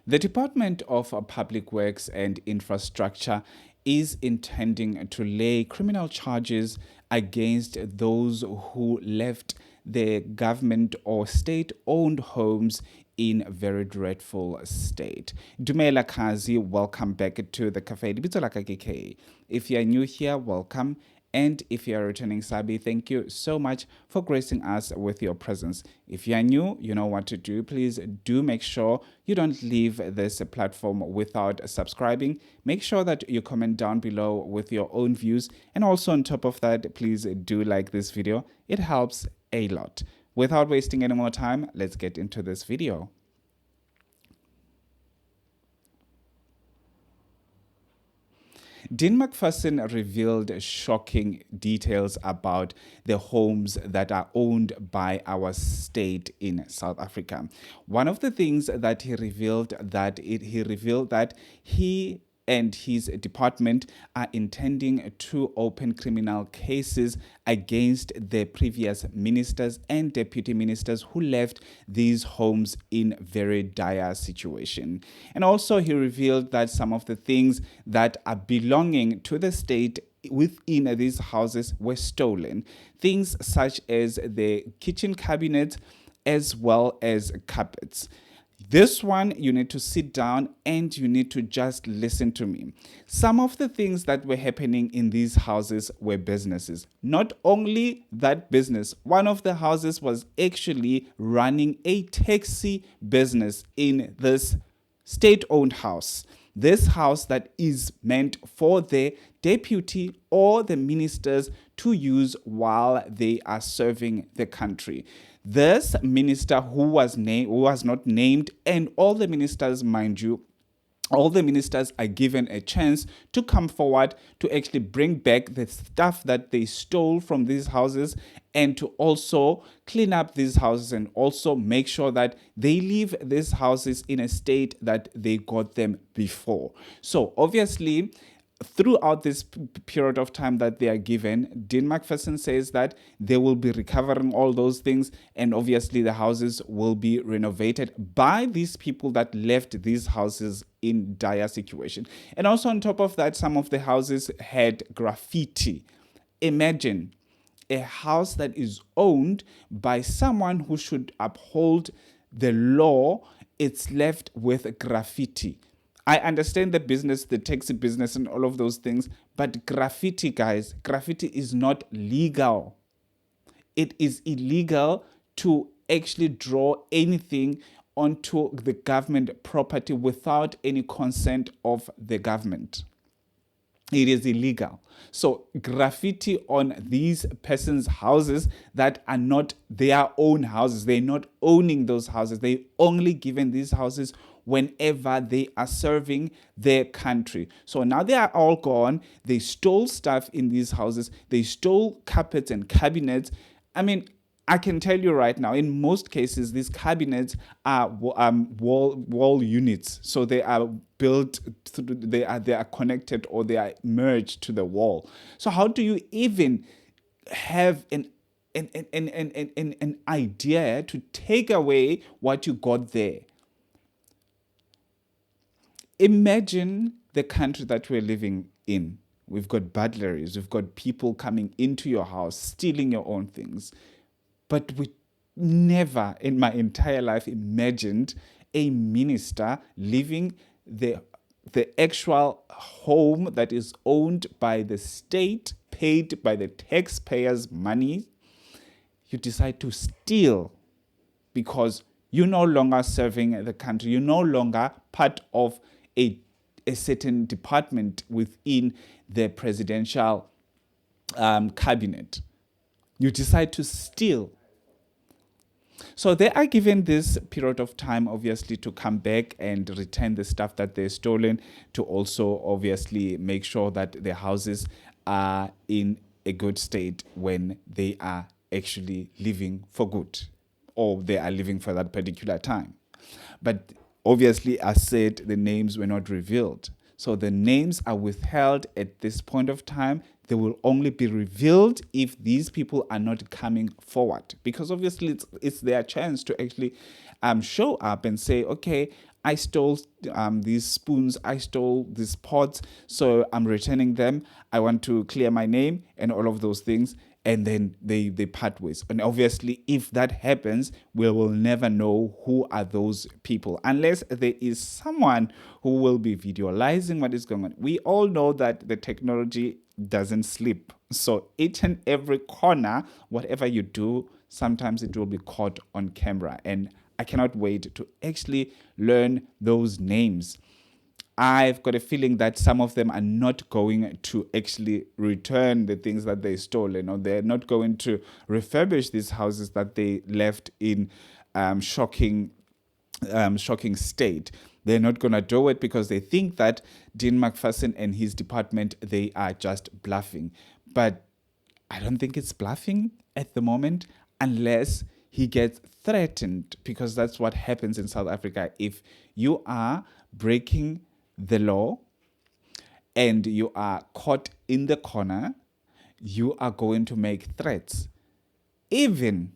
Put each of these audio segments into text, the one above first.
The Department of Public Works and Infrastructure is intending to lay criminal charges against those who left the government or state-owned homes in a very dreadful state. Dumela Kazi, welcome back to the cafe. Lebitso la ka ke Kay. If you are new here, welcome. And if you are returning Sabi, thank you so much for gracing us with your presence. If you are new, you know what to do. Please do make sure you don't leave this platform without subscribing. Make sure that you comment down below with your own views. And also on top of that, please do like this video. It helps a lot. Without wasting any more time, let's get into this video. Dean McPherson revealed shocking details about the homes that are owned by our state in South Africa. One of the things that he revealed that he and his department are intending to open criminal cases against the previous ministers and deputy ministers who left these homes in very dire situation. And also he revealed that some of the things that are belonging to the state within these houses were stolen. Things such as the kitchen cabinets as well as carpets. This one, you need to sit down and you need to just listen to me. Some of the things that were happening in these houses were businesses. Not only that business, one of the houses was actually running a taxi business in this state-owned house. This house that is meant for the deputy or the ministers to use while they are serving the country. This minister who was not named, and all the ministers, mind you, all the ministers are given a chance to come forward to actually bring back the stuff that they stole from these houses and to also clean up these houses and also make sure that they leave these houses in a state that they got them before. So obviously, throughout this period of time that they are given, Dean McPherson says that they will be recovering all those things, and obviously the houses will be renovated by these people that left these houses in dire situation. And also on top of that, some of the houses had graffiti. Imagine a house that is owned by someone who should uphold the law, it's left with graffiti. I understand the business, the taxi business and all of those things, but graffiti, guys, graffiti is not legal. It is illegal to actually draw anything onto the government property without any consent of the government. It is illegal. So graffiti on these persons' houses that are not their own houses, they're not owning those houses. They only given these houses whenever they are serving their country. So now they are all gone. They stole stuff in these houses. They stole carpets and cabinets. I mean, I can tell you right now, in most cases, these cabinets are wall units. So they are built, they are connected or they are merged to the wall. So how do you even have an idea to take away what you got there? Imagine the country that we're living in. We've got burglaries. We've got people coming into your house, stealing your own things. But we never in my entire life imagined a minister leaving the actual home that is owned by the state, paid by the taxpayers' money. You decide to steal because you're no longer serving the country. You're no longer part of a certain department within the presidential cabinet. You decide to steal. So they are given this period of time, obviously, to come back and return the stuff that they've stolen, to also obviously make sure that the houses are in a good state when they are actually living for good, or they are living for that particular time. But obviously, as said, the names were not revealed. So the names are withheld at this point of time. They will only be revealed if these people are not coming forward, because obviously it's their chance to actually show up and say, okay, I stole these spoons, I stole these pots, so I'm returning them. I want to clear my name and all of those things. And then they part ways. And obviously, if that happens, we will never know who are those people unless there is someone who will be visualizing what is going on. We all know that the technology doesn't sleep. So each and every corner, whatever you do, sometimes it will be caught on camera. And I cannot wait to actually learn those names. I've got a feeling that some of them are not going to actually return the things that they stole. They're not going to refurbish these houses that they left in shocking state. They're not going to do it because they think that Dean McPherson and his department, they are just bluffing. But I don't think it's bluffing at the moment unless he gets threatened, because that's what happens in South Africa. If you are breaking the law and you are caught in the corner, you are going to make threats. Even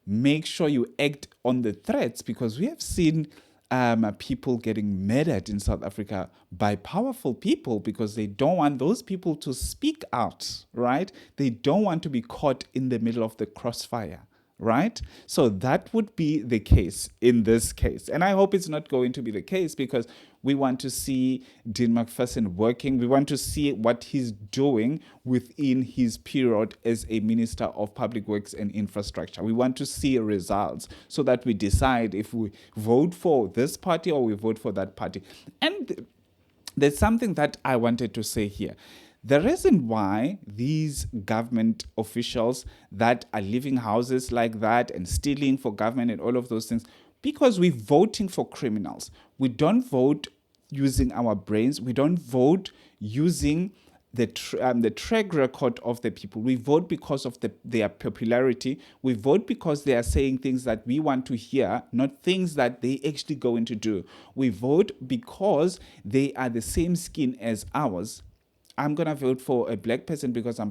make sure you act on the threats, because we have seen people getting murdered in South Africa by powerful people because they don't want those people to speak out, right? They don't want to be caught in the middle of the crossfire, right? So that would be the case in this case. And I hope it's not going to be the case, because we want to see Dean McPherson working. We want to see what he's doing within his period as a Minister of Public Works and Infrastructure. We want to see results so that we decide if we vote for this party or we vote for that party. And there's something that I wanted to say here. The reason why these government officials that are leaving houses like that and stealing for government and all of those things, because we're voting for criminals. We don't vote using our brains. We don't vote using the track record of the people. We vote because of their popularity. We vote because they are saying things that we want to hear, not things that they actually going to do. We vote because they are the same skin as ours. I'm gonna vote for a black person because I'm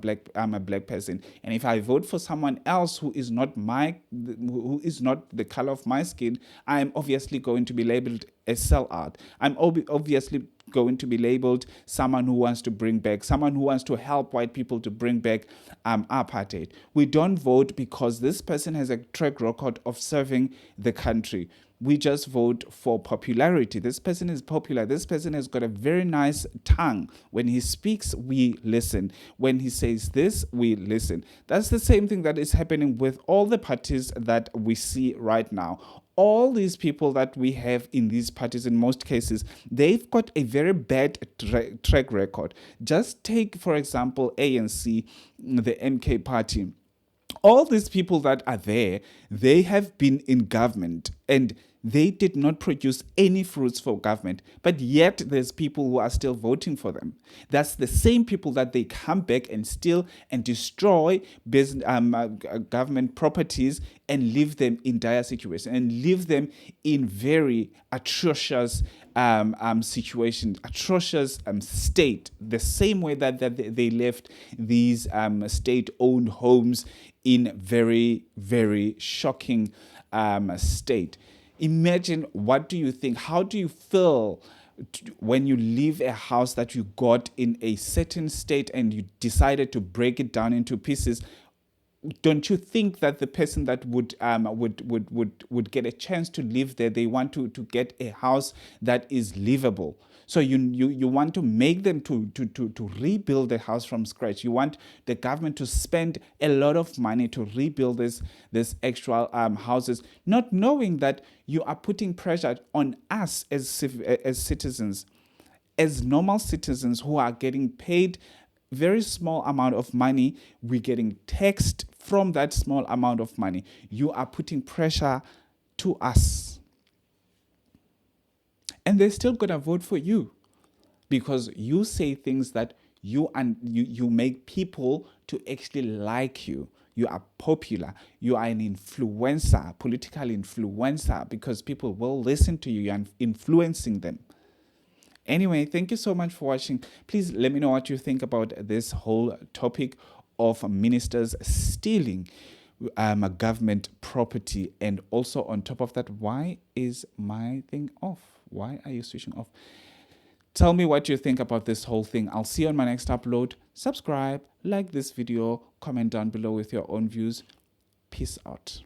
a black person, and if I vote for someone else who is not the color of my skin, I'm obviously going to be labeled a sellout. I'm obviously going to be labeled someone who wants to help white people to bring back apartheid. We don't vote because this person has a track record of serving the country. We just vote for popularity. This person is popular. This person has got a very nice tongue. When he speaks, we listen. When he says this, we listen. That's the same thing that is happening with all the parties that we see right now. All these people that we have in these parties, in most cases, they've got a very bad track record. Just take, for example, ANC, the MK party. All these people that are there, they have been in government and they did not produce any fruits for government, but yet there's people who are still voting for them. That's the same people that they come back and steal and destroy government properties and leave them in dire situations and leave them in very atrocious situation, atrocious state, the same way that they left these state-owned homes in very, very shocking state. Imagine, what do you think? How do you feel when you leave a house that you got in a certain state and you decided to break it down into pieces? Don't you think that the person that would get a chance to live there, they want to get a house that is livable? So you want to make them to rebuild the house from scratch. You want the government to spend a lot of money to rebuild this extra houses, not knowing that you are putting pressure on us as citizens, as normal citizens who are getting paid very small amount of money. We're getting taxed from that small amount of money. You are putting pressure to us. And they're still going to vote for you because you say things that you make people to actually like you. You are popular. You are an influencer, political influencer, because people will listen to you. You're influencing them. Anyway, thank you so much for watching. Please let me know what you think about this whole topic of ministers stealing government property. And also on top of that, why is my thing off? Why are you switching off? Tell me what you think about this whole thing. I'll see you on my next upload. Subscribe, like this video, comment down below with your own views. Peace out.